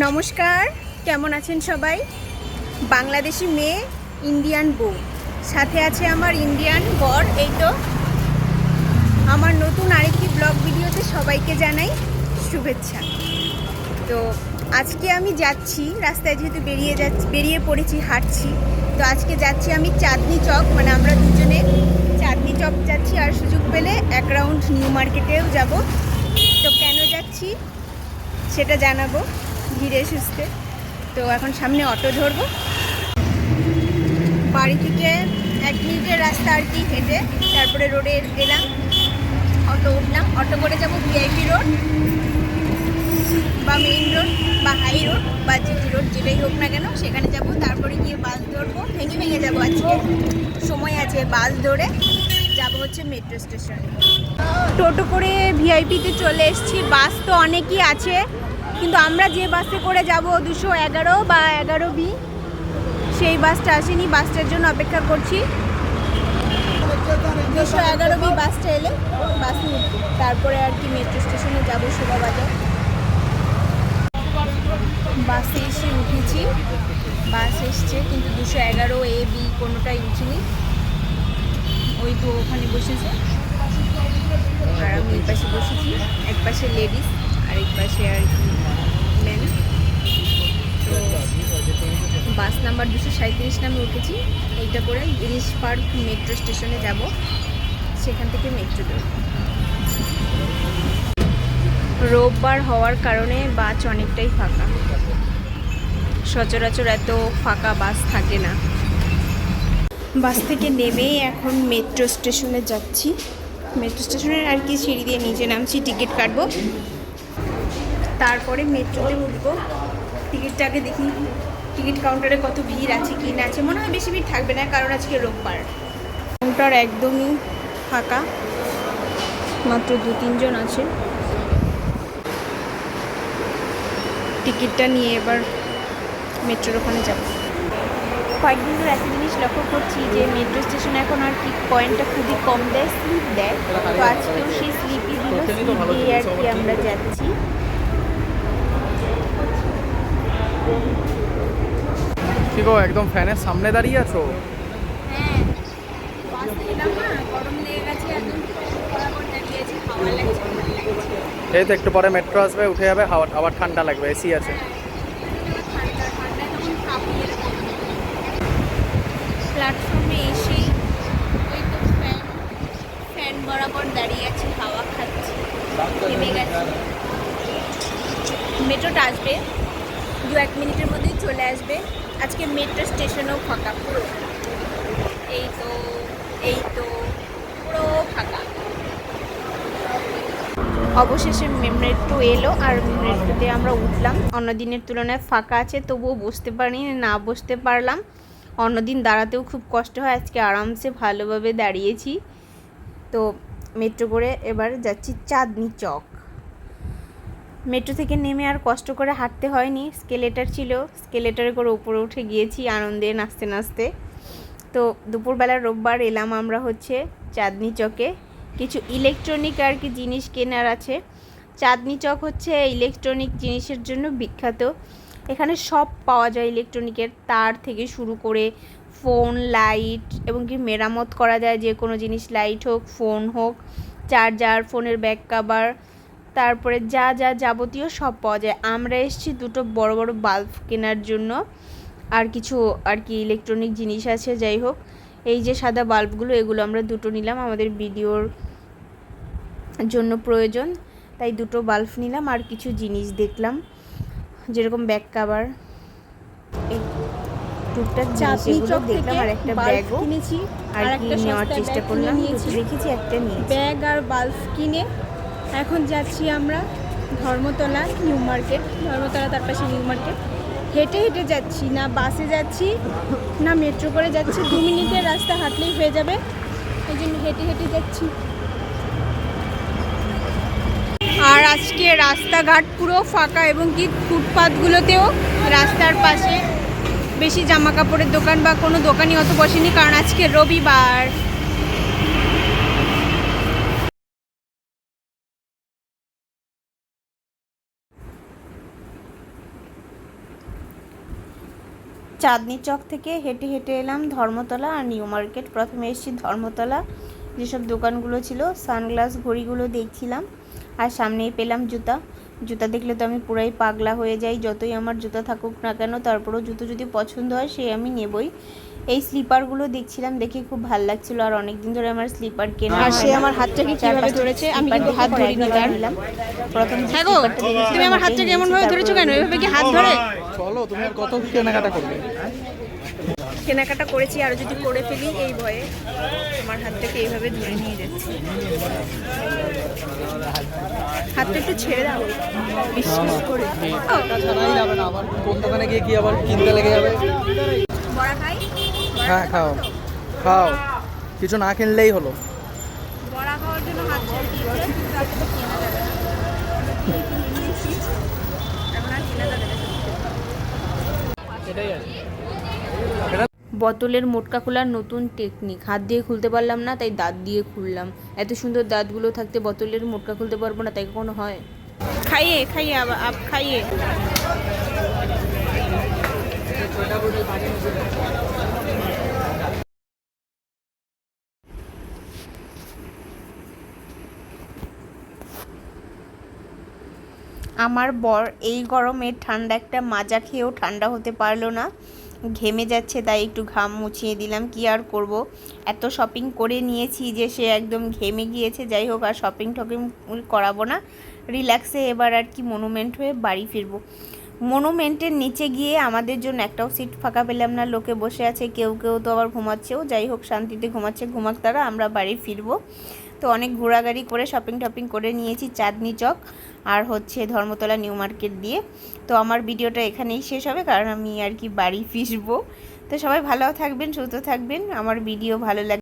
নমস্কার, কেমন আছেন সবাই? বাংলাদেশি মেয়ে, ইন্ডিয়ান বউ, সাথে আছে আমার ইন্ডিয়ান বর। এই তো আমার নতুন আরেকটি ব্লগ ভিডিওতে সবাইকে জানাই শুভেচ্ছা। তো আজকে আমি যাচ্ছি রাস্তায়, যেহেতু বেরিয়ে পড়েছি, হাঁটছি। তো আজকে যাচ্ছি আমি চাঁদনি চক, মানে আমরা দুজনে চাঁদনি চক যাচ্ছি, আর সুযোগ পেলে এক রাউন্ড নিউ মার্কেটেও যাব। তো কেন যাচ্ছি সেটা জানাবো ধীরে সুস্থে। তো এখন সামনে অটো ধরবো, বাড়ি থেকে 1 মিনিটের রাস্তা আর কি হেঁটে, তারপরে রোডে গেলাম, অটো উঠলাম। অটো করে যাব ভিআইপি রোড বা মেইন রোড বা হাই রোড বা জিটি রোড, যেটাই হোক না কেন সেখানে যাব। তারপরে গিয়ে বাস ধরবো, ভেঙে যাবো, আজকে সময় আছে। বাস ধরে যাব হচ্ছে মেট্রো স্টেশনে। টোটো করে ভিআইপিতে চলে এসেছি। বাস তো অনেকই আছে, কিন্তু আমরা যে বাসে করে যাব 211 বা 11B, সেই বাসটা আসেনি। বাসটার জন্য অপেক্ষা করছি। 211B বাসটা এলে বাসে উঠবো, তারপরে আর কি মেট্রো স্টেশনে যাবো শোভাবাজার। বাসে এসে উঠেছি, বাস এসছে, কিন্তু 211A, B কোনোটাই উঠিনি। ওই তো ওখানে বসেছে, আর আমি এই পাশে বসেছি। এক পাশে লেডিস আর এক পাশে আর কি মেন। তো বাস নাম্বার 237 নামে উঠেছি। এইটা করে গিরিশ পার্ক মেট্রো স্টেশনে যাব, সেখান থেকে মেট্রো ধরব। রোববার হওয়ার কারণে বাস অনেকটাই ফাঁকা, সচরাচর এত ফাঁকা বাস থাকে না। বাস থেকে নেমেই এখন মেট্রো স্টেশনে যাচ্ছি। মেট্রো স্টেশনের আর কি সিঁড়ি দিয়ে নিচে নামছি, টিকিট কাটবো, তারপরে মেট্রোতে উঠবো। টিকিটটা আগে দেখি টিকিট কাউন্টারে কত ভিড় আছে কি না আছে। মনে হয় বেশি ভিড় থাকবে না, কারণ আজকে রোববার। কাউন্টার একদমই ফাঁকা, মাত্র 2-3 জন আছে। টিকিটটা নিয়ে এবার মেট্রোর ওখানে যাব। কয়েকদিন ধরে একটা জিনিস লক্ষ্য করছি যে মেট্রো স্টেশনে এখন আর কি পয়েন্টটা খুবই কম দেয়, স্লিপ দেয়। তো আজকেও সেই স্লিপই দিল, স্লিপ দিয়ে আর কি আমরা যাচ্ছি। কি গো, একদম ফ্যানের সামনে দাঁড়িয়ে আছো? হ্যাঁ, বাসে এলাম না, গরম লেগে গেছে, একদম বরাবর দাঁড়িয়ে আছি, হাওয়া লাগছে, ভালো লাগছে। এই তো একটু পরে মেট্রো আসবে, উঠে যাবে, হাওয়া আবার ঠান্ডা লাগবে, এসি আছে। ঠান্ডায় তখন কাঁপিয়ে প্ল্যাটফর্মে এসে ওই তো ফ্যান বরাবর দাঁড়িয়ে আছি, হাওয়া খাচ্ছি, নেমে গেছি। মেট্রোটা আসবে 2-1 মিনিটের মধ্যেই চলে আসবে। আজকে মেট্রো স্টেশনও ফাঁকা পুরো, এই তো পুরো ফাঁকা। অবশেষে মেট্রো এলো, আর মেট্রোতে আমরা উঠলাম। অন্য দিনের তুলনায় ফাঁকা আছে, তবুও বসতে পারিনি, না বসতে পারলাম। অন্যদিন দাঁড়াতেও খুব কষ্ট হয়, আজকে আরামসে ভালোভাবে দাঁড়িয়েছি। তো মেট্রো করে এবার যাচ্ছি চাঁদনি চক। মেট্রো থেকে নেমে আর কষ্ট করে হাঁটতে হয়নি, স্কেলেটার ছিল, স্কেলেটারে করে উপরে উঠে গিয়েছি আনন্দে নাচতে নাচতে। তো দুপুরবেলা রোববার এলাম আমরা হচ্ছে চাঁদনি চকে। কিছু ইলেকট্রনিক আর কি জিনিস কেনার আছে। চাঁদনি চক হচ্ছে ইলেকট্রনিক জিনিসের জন্য বিখ্যাত। এখানে সব পাওয়া যায়, ইলেকট্রনিকের তার থেকে শুরু করে ফোন, লাইট, এবং কি মেরামত করা যায় যে কোনো জিনিস, লাইট হোক, ফোন হোক, চার্জার, ফোনের ব্যাক কভার, তারপরে যা যা যাবতীয় সব পাওয়া যায়। আমরা এসেছি দুটো বড় বড় বাল্ব কেনার জন্য, আর কিছু আর কি ইলেকট্রনিক জিনিস আছে। যাই হোক, এই যে সাদা বাল্বগুলো, এগুলো আমরা দুটো নিলাম, আমাদের ভিডিওর জন্য প্রয়োজন, তাই দুটো বাল্ব নিলাম। আর কিছু জিনিস দেখলাম, যেরকম ব্যাক কভার, এই টুকটাক জিনিসগুলো দেখলাম। আর একটা ব্যাগও কিনেছি, আর কি নেওয়ার চেষ্টা করলাম, দেখেছি একটা নিয়ে ব্যাগ আর বাল্ব কিনে এখন যাচ্ছি আমরা ধর্মতলা নিউ মার্কেট। ধর্মতলা তার পাশে নিউ মার্কেট। হেঁটে হেঁটে যাচ্ছি, না বাসে যাচ্ছি না মেট্রো করে যাচ্ছি, 2 মিনিটের রাস্তা হাঁটলেই হয়ে যাবে, এই জন্য হেঁটে হেঁটে যাচ্ছি। আর আজকে রাস্তাঘাট পুরো ফাঁকা, এবং কি ফুটপাথগুলোতেও রাস্তার পাশে বেশি জামা কাপড়ের দোকান বা কোনো দোকানই অত বসেনি, কারণ আজকে রবিবার। চাঁদনি চক থেকে হেঁটে হেঁটে এলাম ধর্মতলা আর নিউ মার্কেট। প্রথমে এসেছি ধর্মতলা, যেসব দোকানগুলো ছিল সানগ্লাস ঘড়িগুলো দেখছিলাম, আর সামনেই পেলাম জুতা। জুতা দেখলে তো আমি পুরাই পাগলা হয়ে যাই, যতই আমার জুতা থাকুক না কেন, তারপরেও জুতো যদি পছন্দ হয় সে আমি নেবই। এই স্লিপারগুলো দেখছিলাম, দেখে খুব ভালো লাগছিল, আর অনেকদিন ধরে আমার স্লিপার কেনা। আর সে আমার হাতটাকে কিভাবে ধরেছে, আমি কিন্তু হাত ধরিনি তার। প্রথম হ্যাঁ গো, তুমি আমার হাতটাকে এমন ভাবে ধরেছো কেন? এভাবে কি হাত ধরে? চলো, তুমি আর কত কেনাকাটা করবে? কেনাকাটা করেছি, আর যদি করে ফেলি এই ভয়ে আমার হাতটাকে এইভাবে ধরে নিয়ে যাচ্ছি। হাতটা একটু ছেড়ে দাও, বিশ্বাস করে। তাছাড়াই যাবে না, আবার কোন দোকানে গিয়ে কি আবার কিনতে লেগে যাবে। বড়া খাই? হ্যাঁ খাও খাও, কিছু না কিনলেই হলো। বড়া খাওয়ার জন্য হাত ছেড়ে দিয়েছে, কিন্তু আজকে তো কেনা যাবে না। এখন আর কেনা যাবে না। এটাই আছে। বোতলের মোটকা খোলার নতুন টেকনিক, হাত দিয়ে খুলতে পারলাম না তাই দাঁত দিয়ে খুললাম। এত সুন্দর দাঁতগুলো থাকতে বোতলের মোটকা খুলতে পারবো না, তাই কখনো হয়? খাইয়ে খাইয়ে আপ খাইয়ে। আমার বর এই গরমে ঠান্ডা একটা মাজা খেয়েও ঠান্ডা হতে পারলো না, ঘেমে যাচ্ছে, তাই একটু ঘাম মুছিয়ে দিলাম। কি আর করব, এত শপিং করে নিয়েছি যে সে একদম ঘেমে গিয়েছে। যাই হোক, আর শপিং টপিং করাবো না, রিল্যাক্সে এবার আর কি মনুমেন্ট হয়ে বাড়ি ফিরবো। মনুমেন্টের নিচে গিয়ে আমাদের জন্য একটাও সিট ফাঁকা পেলাম না, লোকে বসে আছে, কেউ কেউ তো আবার ঘুমাচ্ছেও। যাই হোক, শান্তিতে ঘুমাচ্ছে, ঘুমাক তারা, আমরা বাড়ি ফিরবো। তো অনেক ঘোরাঘুরি করে শপিং টপিং করে নিয়েছি চাঁদনি চক আর হচ্ছে ধর্মতলা নিউ মার্কেট দিয়ে। তো আমার ভিডিওটা এখানেই শেষ হবে, কারণ আমি আর কি বাড়ি ফিরবো। তো সবাই ভালো থাকবেন, সুস্থ থাকবেন। আমার ভিডিও ভালো লাগে